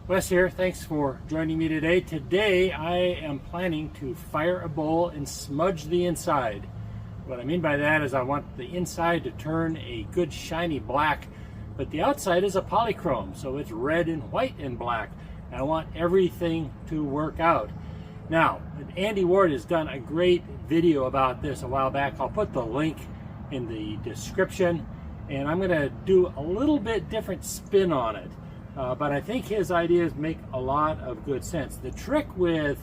Wes here, thanks for joining me today. Today I am planning to fire a bowl and smudge the inside. What I mean by that is I want the inside to turn a good shiny black, but the outside is a polychrome, so it's red and white and black. And I want everything to work out. Now, Andy Ward has done a great video about this a while back. I'll put the link in the description, and I'm going to do a little bit different spin on it. But I think his ideas make a lot of good sense. The trick with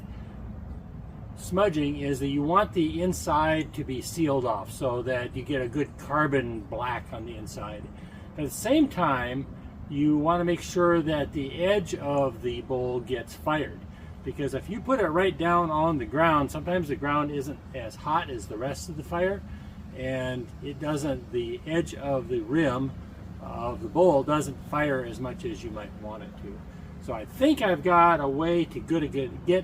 smudging is that you want the inside to be sealed off so that you get a good carbon black on the inside. But at the same time, you want to make sure that the edge of the bowl gets fired. Because if you put it right down on the ground, sometimes the ground isn't as hot as the rest of the fire, and the edge of the rim of the bowl doesn't fire as much as you might want it to. So I think I've got a way to get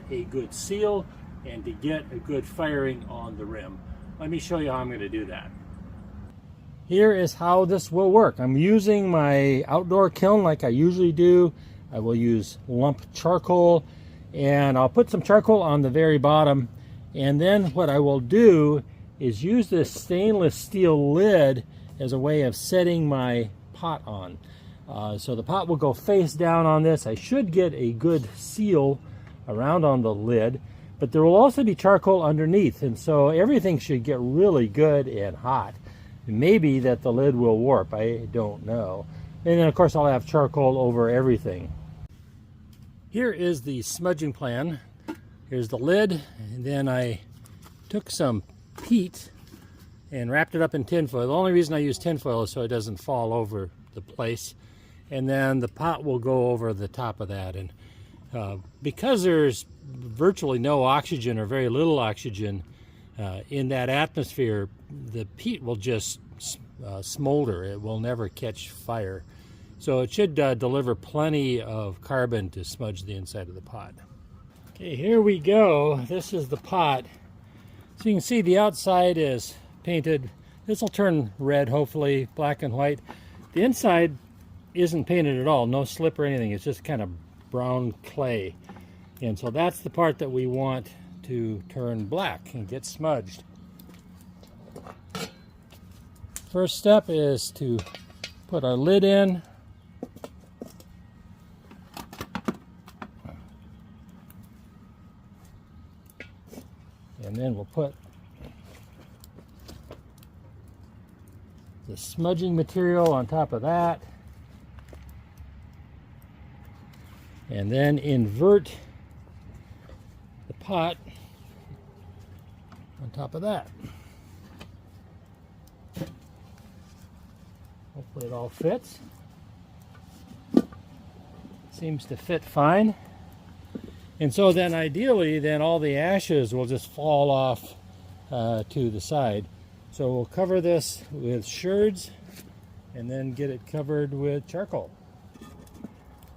a good seal and to get a good firing on the rim. Let me show you how I'm going to do that. Here is how this will work. I'm using my outdoor kiln like I usually do. I will use lump charcoal, and I'll put some charcoal on the very bottom, and then what I will do is use this stainless steel lid as a way of setting my pot on. So the pot will go face down on this. I should get a good seal around on the lid, but there will also be charcoal underneath, and so everything should get really good and hot. Maybe that the lid will warp, I don't know. And then of course I'll have charcoal over everything. Here is the smudging plan. Here's the lid, and then I took some peat and wrapped it up in tinfoil. The only reason I use tinfoil is so it doesn't fall over the place. And then the pot will go over the top of that. And because there's virtually no oxygen or very little oxygen in that atmosphere, the peat will just smolder. It will never catch fire. So it should deliver plenty of carbon to smudge the inside of the pot. Okay, here we go. This is the pot. So you can see the outside is painted. This will turn red, hopefully, black and white. The inside isn't painted at all, no slip or anything. It's just kind of brown clay. And so that's the part that we want to turn black and get smudged. First step is to put our lid in. And then we'll put the smudging material on top of that, and then invert the pot on top of that. Hopefully it all fits. Seems to fit fine. And so then ideally then all the ashes will just fall off to the side. So we'll cover this with sherds and then get it covered with charcoal.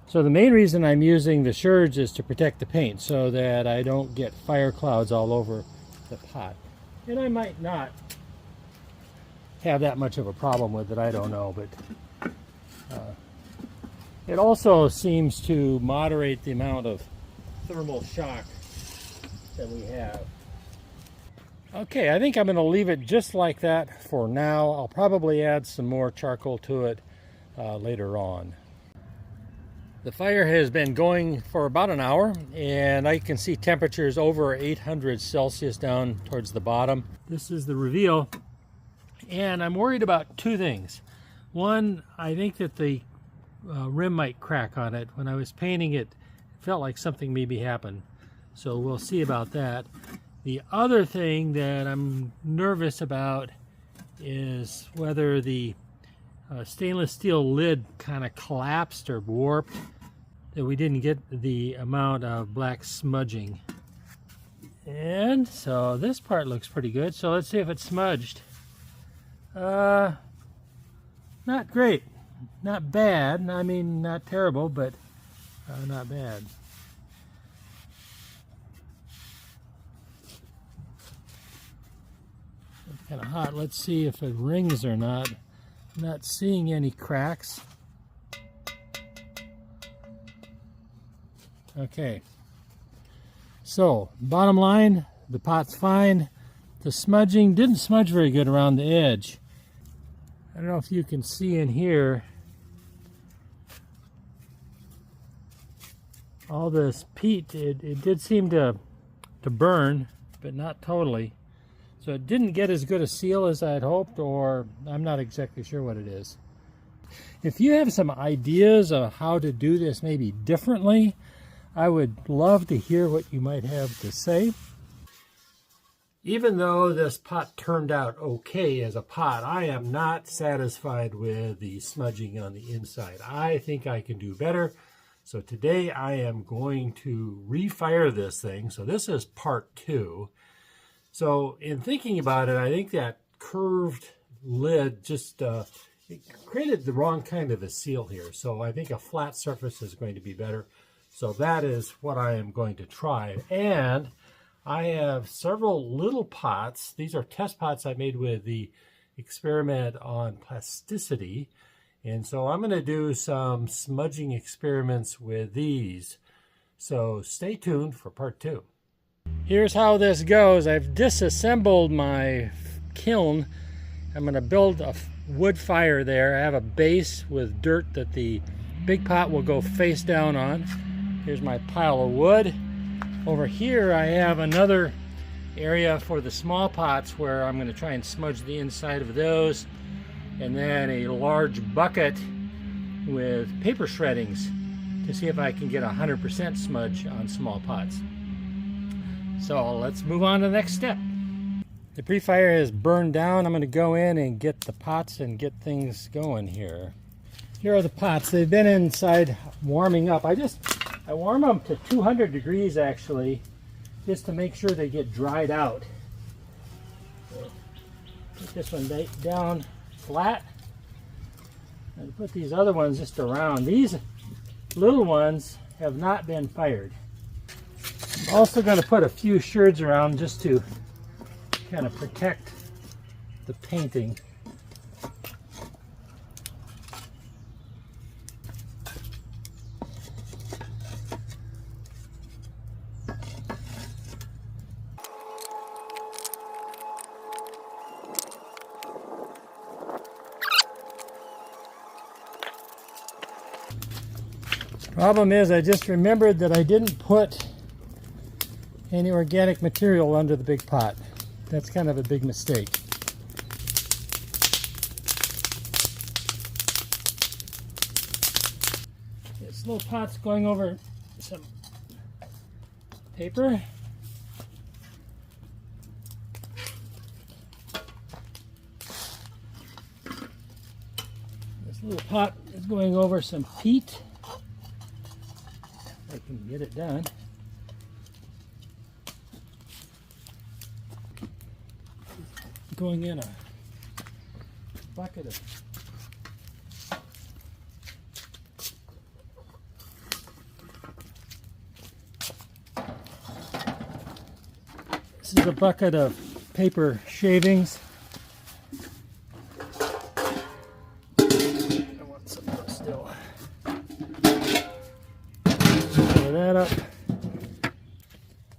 So the main reason I'm using the sherds is to protect the paint so that I don't get fire clouds all over the pot. And I might not have that much of a problem with it, I don't know, but it also seems to moderate the amount of thermal shock that we have. Okay, I think I'm going to leave it just like that for now. I'll probably add some more charcoal to it later on. The fire has been going for about an hour, and I can see temperatures over 800 Celsius down towards the bottom. This is the reveal, and I'm worried about two things. One, I think that the rim might crack on it. When I was painting it, it felt like something maybe happened. So we'll see about that. The other thing that I'm nervous about is whether the stainless steel lid kind of collapsed or warped, that we didn't get the amount of black smudging. And so this part looks pretty good. So let's see if it's smudged. Not great. Not bad. I mean, not terrible, but not bad. It's kind of hot. Let's see if it rings or not. I'm not seeing any cracks. Okay, so bottom line, the pot's fine. The smudging didn't smudge very good around the edge. I don't know if you can see in here, all this peat, it did seem to burn, but not totally. So it didn't get as good a seal as I had hoped, or I'm not exactly sure what it is. If you have some ideas of how to do this maybe differently, I would love to hear what you might have to say. Even though this pot turned out okay as a pot, I am not satisfied with the smudging on the inside. I think I can do better. So today I am going to refire this thing. So this is part 2. So in thinking about it, I think that curved lid just it created the wrong kind of a seal here. So I think a flat surface is going to be better. So that is what I am going to try. And I have several little pots. These are test pots I made with the experiment on plasticity. And so I'm going to do some smudging experiments with these. So stay tuned for part 2. Here's how this goes. I've disassembled my kiln. I'm going to build a wood fire there. I have a base with dirt that the big pot will go face down on. Here's my pile of wood. Over here I have another area for the small pots where I'm going to try and smudge the inside of those, and then a large bucket with paper shreddings to see if I can get 100% smudge on small pots. So let's move on to the next step. The pre-fire is burned down. I'm going to go in and get the pots and get things going here. Here are the pots. They've been inside warming up. I warm them to 200 degrees actually, just to make sure they get dried out. Put this one down flat, and put these other ones just around. These little ones have not been fired. I'm also going to put a few sherds around just to kind of protect the painting. Problem is, I just remembered that I didn't put any organic material under the big pot. That's kind of a big mistake. This little pot's going over some paper. This little pot is going over some peat. I can get it done. Going in a bucket of this is a bucket of paper shavings. I want some more still. Cover that up.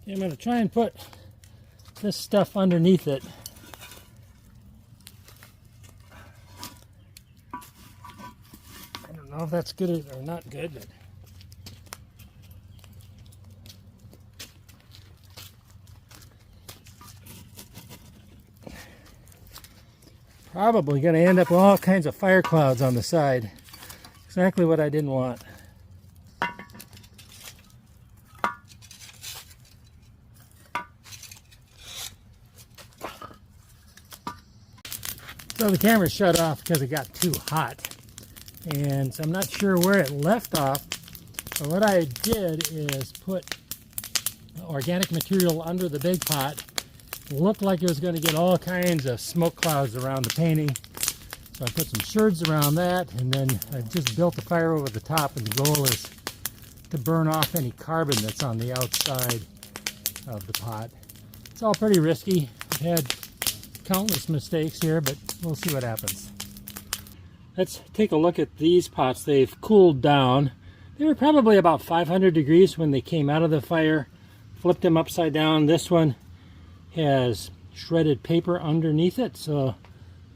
I'm going to try and put this stuff underneath it. I don't know if that's good or not good, but probably going to end up with all kinds of fire clouds on the side. Exactly what I didn't want. So the camera shut off because it got too hot, and so I'm not sure where it left off, but what I did is put organic material under the big pot. It looked like it was going to get all kinds of smoke clouds around the painting, so I put some sherds around that, and then I just built a fire over the top, and the goal is to burn off any carbon that's on the outside of the pot. It's all pretty risky. I've had countless mistakes here, but we'll see what happens. Let's take a look at these pots. They've cooled down. They were probably about 500 degrees when they came out of the fire. Flipped them upside down. This one has shredded paper underneath it, so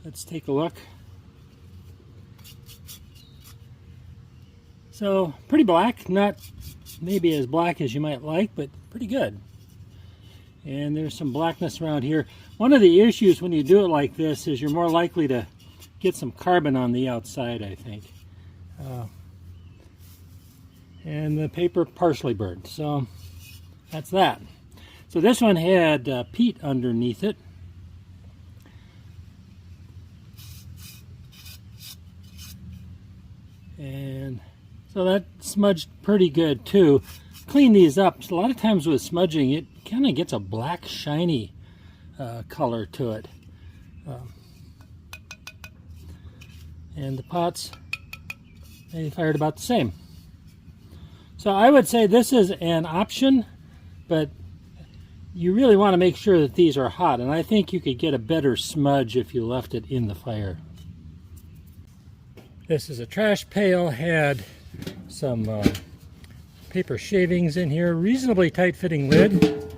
let's take a look. So pretty black, not maybe as black as you might like, but pretty good. And there's some blackness around here. One of the issues when you do it like this is you're more likely to get some carbon on the outside, I think. And the paper partially burned, so that's that. So this one had peat underneath it. And so that smudged pretty good too. Clean these up. So a lot of times with smudging, it kind of gets a black shiny color to it. And the pots, they fired about the same. So I would say this is an option, but you really want to make sure that these are hot, and I think you could get a better smudge if you left it in the fire. This is a trash pail, had some paper shavings in here, reasonably tight fitting lid.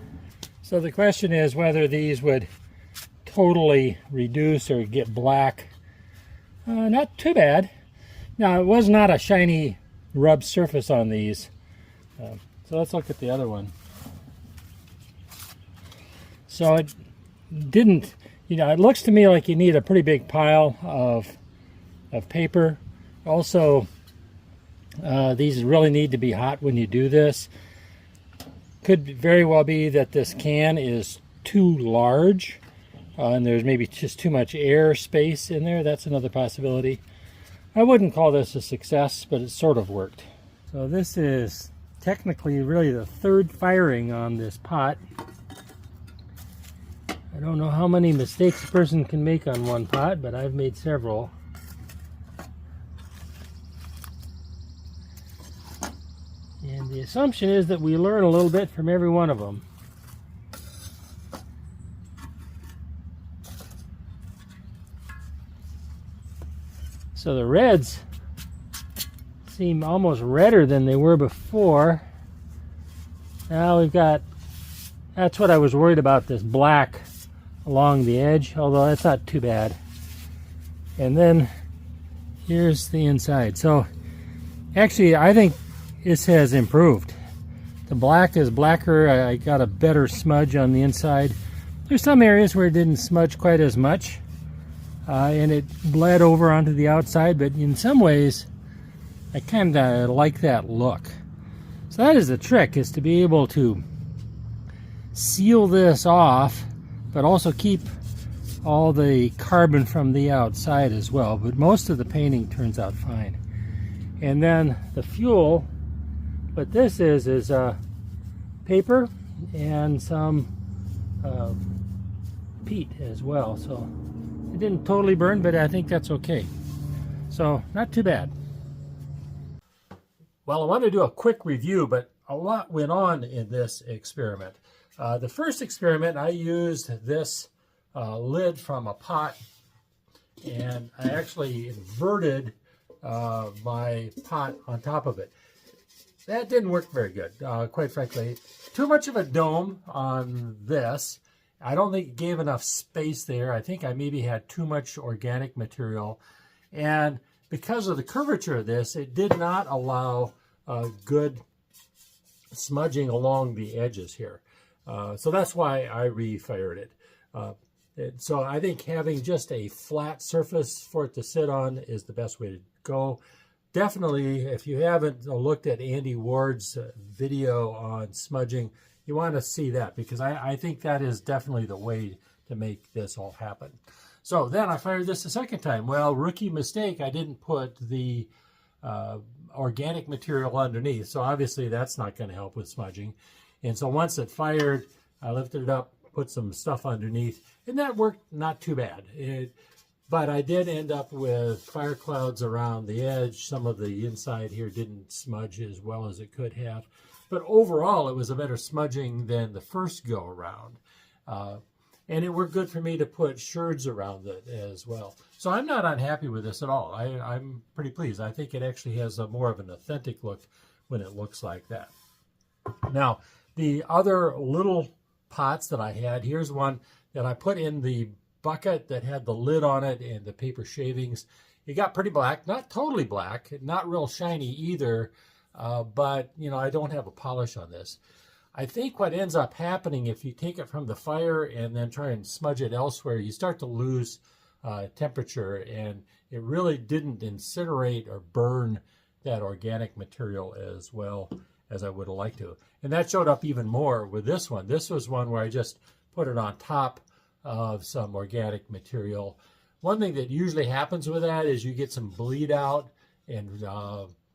So the question is whether these would totally reduce or get black. Not too bad. Now, it was not a shiny rubbed surface on these. So let's look at the other one. So it didn't, it looks to me like you need a pretty big pile of paper. Also, these really need to be hot when you do this. Could very well be that this can is too large and there's maybe just too much air space in there. That's another possibility. I wouldn't call this a success, but it sort of worked. So this is technically really the third firing on this pot. I don't know how many mistakes a person can make on one pot, but I've made several. And the assumption is that we learn a little bit from every one of them. So the reds seem almost redder than they were before. Now we've got, that's what I was worried about, this black along the edge, although that's not too bad. And then here's the inside. So actually I think this has improved. The black is blacker. I got a better smudge on the inside. There's some areas where it didn't smudge quite as much. And it bled over onto the outside, but in some ways I kind of like that look. So that is the trick, is to be able to seal this off, but also keep all the carbon from the outside as well. But most of the painting turns out fine. And then the fuel, what this is paper and some peat as well. So it didn't totally burn, but I think that's okay. So not too bad. Well, I want to do a quick review, but a lot went on in this experiment. The first experiment, I used this lid from a pot, and I actually inverted my pot on top of it. That didn't work very good, quite frankly. Too much of a dome on this. I don't think it gave enough space there. I think I maybe had too much organic material. And because of the curvature of this, it did not allow good smudging along the edges here. So that's why I refired it. So I think having just a flat surface for it to sit on is the best way to go. Definitely, if you haven't looked at Andy Ward's video on smudging, you want to see that, because I think that is definitely the way to make this all happen. So then I fired this a second time. Well, rookie mistake, I didn't put the organic material underneath. So obviously that's not going to help with smudging. And so once it fired, I lifted it up, put some stuff underneath, and that worked not too bad. But I did end up with fire clouds around the edge. Some of the inside here didn't smudge as well as it could have. But overall, it was a better smudging than the first go around. And it worked good for me to put sherds around it as well. So I'm not unhappy with this at all. I'm pretty pleased. I think it actually has a more of an authentic look when it looks like that. Now, the other little pots that I had, here's one that I put in the bucket that had the lid on it and the paper shavings. It got pretty black, not totally black, not real shiny either, but you know, I don't have a polish on this. I think what ends up happening if you take it from the fire and then try and smudge it elsewhere, you start to lose temperature, and it really didn't incinerate or burn that organic material as well as I would have liked to. And that showed up even more with this one. This was one where I just put it on top of some organic material. One thing that usually happens with that is you get some bleed out and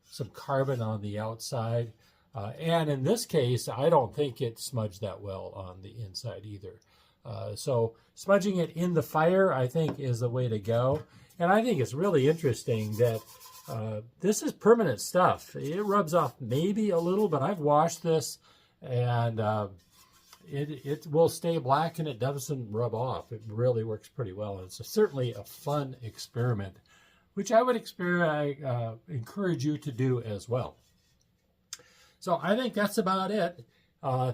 some carbon on the outside. And in this case, I don't think it smudged that well on the inside either. So smudging it in the fire, I think, is the way to go. And I think it's really interesting that this is permanent stuff. It rubs off maybe a little, but I've washed this, and it will stay black and it doesn't rub off. It really works pretty well. And it's certainly a fun experiment, which I would encourage you to do as well. So I think that's about it.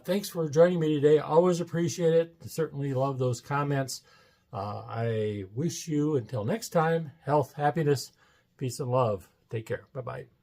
Thanks for joining me today. Always appreciate it. Certainly love those comments. I wish you, until next time, health, happiness, peace, and love. Take care. Bye-bye.